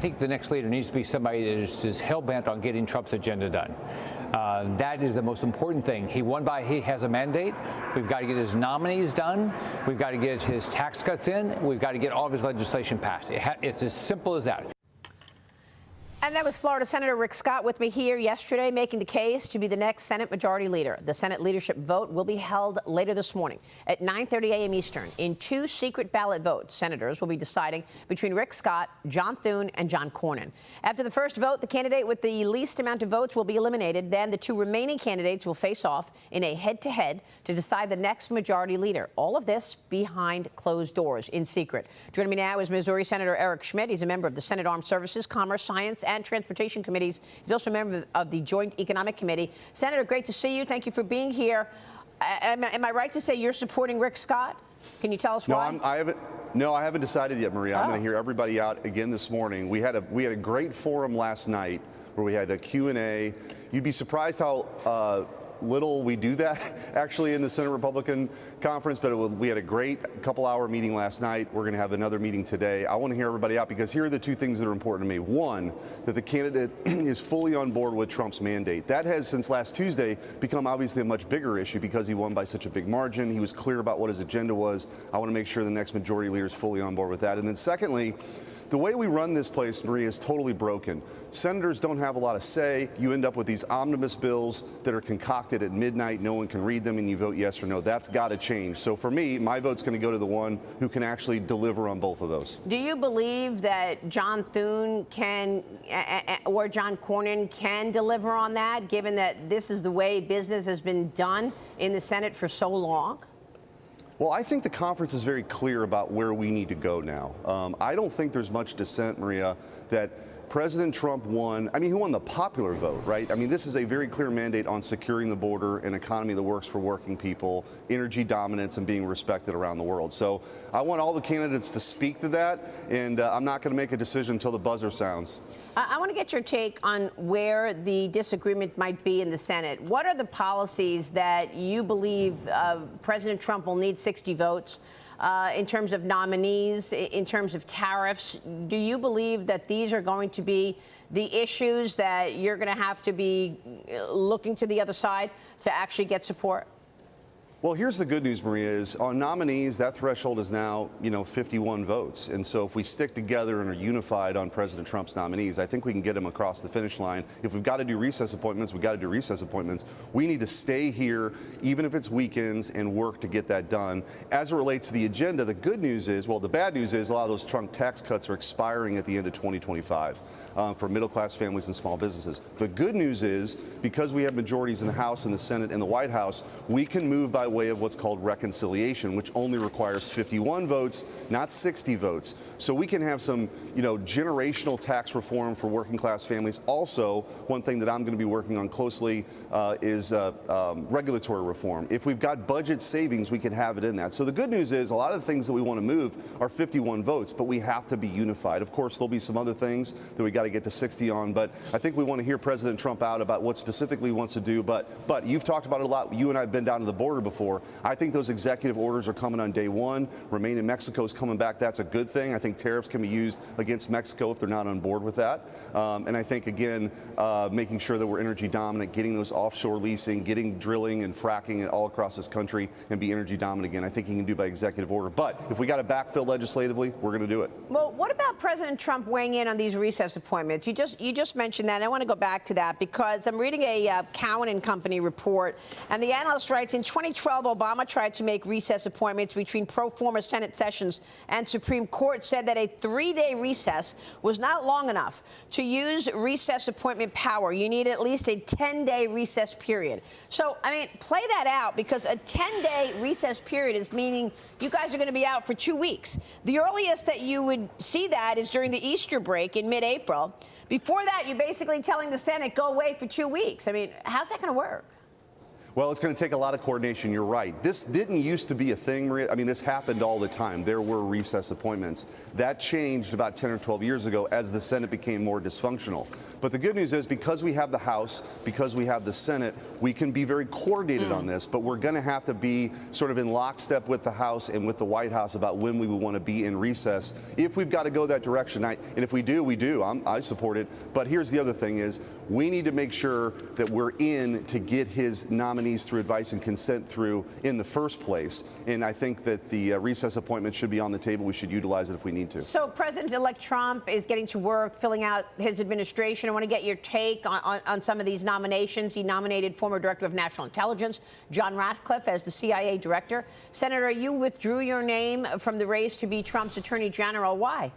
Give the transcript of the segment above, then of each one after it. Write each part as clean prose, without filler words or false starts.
think the next leader needs to be somebody that is just hell-bent on getting Trump's agenda done. That is the most important thing. He has a mandate. We've got to get his nominees done. We've got to get his tax cuts in. We've got to get all of his legislation passed. It's as simple as that. And that was Florida Senator Rick Scott with me here yesterday, making the case to be the next Senate Majority Leader. The Senate leadership vote will be held later this morning at 9:30 a.m. Eastern. In 2 secret ballot votes, senators will be deciding between Rick Scott, John Thune, and John Cornyn. After the first vote, the candidate with the least amount of votes will be eliminated. Then the 2 remaining candidates will face off in a head-to-head to decide the next Majority Leader. All of this behind closed doors, in secret. Joining me now is Missouri Senator Eric Schmitt. He's a member of the Senate Armed Services, Commerce, Science, and Transportation Committees. He's also a member of the Joint Economic Committee. Senator, great to see you. Thank you for being here. Am I right to say you're supporting Rick Scott? Can you tell us why? I haven't decided yet, Maria. I'm going to hear everybody out again this morning. We had a great forum last night where we had a Q&A. You'd be surprised how little we do that actually in the Senate Republican Conference, but we had a great couple-hour meeting last night. We're going to have another meeting today. I want to hear everybody out because here are the 2 things that are important to me. One, that the candidate is fully on board with Trump's mandate. That has, since last Tuesday, become obviously a much bigger issue because he won by such a big margin. He was clear about what his agenda was. I want to make sure the next Majority Leader is fully on board with that. And then secondly, the way we run this place, Maria, is totally broken. Senators don't have a lot of say. You end up with these omnibus bills that are concocted at midnight. No one can read them, and you vote yes or no. That's got to change. So for me, my vote's going to go to the one who can actually deliver on both of those. Do you believe that John Thune can or John Cornyn can deliver on that, given that this is the way business has been done in the Senate for so long? Well, I think the conference is very clear about where we need to go now. I don't think there's much dissent, Maria, that President Trump won. I mean, he won the popular vote, right? I mean, this is a very clear mandate on securing the border, an economy that works for working people, energy dominance, and being respected around the world. So I want all the candidates to speak to that, and I'm not going to make a decision until the buzzer sounds. I want to get your take on where the disagreement might be in the Senate. What are the policies that you believe President Trump will need 60 votes? In terms of nominees, in terms of tariffs, do you believe that these are going to be the issues that you're going to have to be looking to the other side to actually get support? Well, here's the good news, Maria, is on nominees, that threshold is now, 51 votes. And so if we stick together and are unified on President Trump's nominees, I think we can get him across the finish line. If we've got to do recess appointments, we've got to do recess appointments. We need to stay here, even if it's weekends, and work to get that done. As it relates to the agenda, the good news is, well, the bad news is a lot of those Trump tax cuts are expiring at the end of 2025 for middle-class families and small businesses. The good news is, because we have majorities in the House and the Senate and the White House, we can move by way of what's called reconciliation, which only requires 51 votes, not 60 votes. So we can have some, generational tax reform for working class families. Also, one thing that I'm going to be working on closely is regulatory reform. If we've got budget savings, we can have it in that. So the good news is a lot of the things that we want to move are 51 votes, but we have to be unified. Of course, there'll be some other things that we got to get to 60 on, but I think we want to hear President Trump out about what specifically he wants to do. But you've talked about it a lot. You and I have been down to the border before. I think those executive orders are coming on day one. Remain in Mexico is coming back. That's a good thing. I think tariffs can be used against Mexico if they're not on board with that. And I think, again, making sure that we're energy dominant, getting those offshore leasing, getting drilling and fracking all across this country and be energy dominant again, I think he can do by executive order. But if we got to backfill legislatively, we're going to do it. Well, what about President Trump weighing in on these recess appointments? You just mentioned that. I want to go back to that because I'm reading a Cowan and Company report, and the analyst writes, in 2012, Obama tried to make recess appointments between pro forma Senate sessions, and Supreme Court said that a 3-day recess was not long enough. To use recess appointment power, you need at least a 10-day recess period. So, play that out, because a 10-day recess period is meaning you guys are going to be out for 2 weeks. The earliest that you would see that is during the Easter break in mid-April. Before that, you're basically telling the Senate, go away for 2 weeks. How's that going to work? Well, it's going to take a lot of coordination. You're right. This didn't used to be a thing, Maria. I mean, this happened all the time. There were recess appointments. That changed about 10 or 12 years ago as the Senate became more dysfunctional. But the good news is because we have the House, because we have the Senate, we can be very coordinated on this. But we're going to have to be sort of in lockstep with the House and with the White House about when we would want to be in recess. If we've got to go that direction, and if we do, we do. I support it. But here's the other thing is we need to make sure that we're in to get his nominees through advice and consent through in the first place. And I think that the recess appointment should be on the table. We should utilize it if we need to. So President-elect Trump is getting to work, filling out his administration. I want to get your take on some of these nominations. He nominated former Director of National Intelligence, John Ratcliffe, as the CIA Director. Senator, you withdrew your name from the race to be Trump's Attorney General. Why?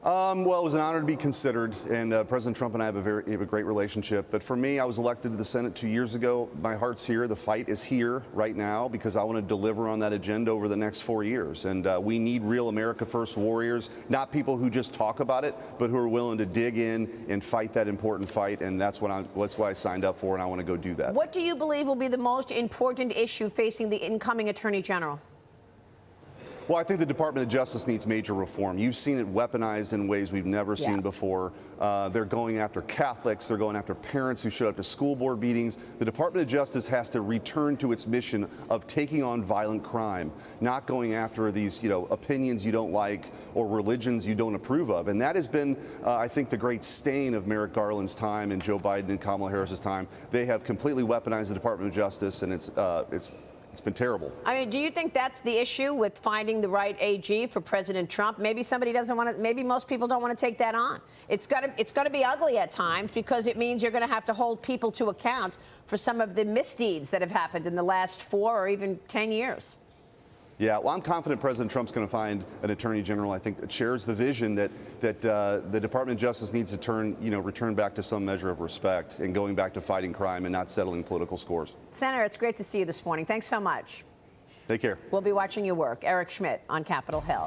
Well, it was an honor to be considered, and President Trump and I have a great relationship. But for me, I was elected to the Senate 2 years ago. My heart's here. The fight is here right now because I want to deliver on that agenda over the next 4 years. And we need real America First warriors, not people who just talk about it, but who are willing to dig in and fight that important fight. And that's why I signed up for, and I want to go do that. What do you believe will be the most important issue facing the incoming Attorney General? Well, I think the Department of Justice needs major reform. You've seen it weaponized in ways we've never seen before. They're going after Catholics. They're going after parents who showed up to school board meetings. The Department of Justice has to return to its mission of taking on violent crime, not going after these, opinions you don't like or religions you don't approve of. And that has been, I think, the great stain of Merrick Garland's time and Joe Biden and Kamala Harris's time. They have completely weaponized the Department of Justice, and it's been terrible. I mean, do you think that's the issue with finding the right AG for President Trump? Maybe somebody doesn't want to. Maybe most people don't want to take that on. It's got to be ugly at times because it means you're going to have to hold people to account for some of the misdeeds that have happened in the last 4 or even 10 years. Yeah, well, I'm confident President Trump's going to find an attorney general, I think, that shares the vision that the Department of Justice needs to return back to some measure of respect and going back to fighting crime and not settling political scores. Senator, it's great to see you this morning. Thanks so much. Take care. We'll be watching your work. Eric Schmitt on Capitol Hill.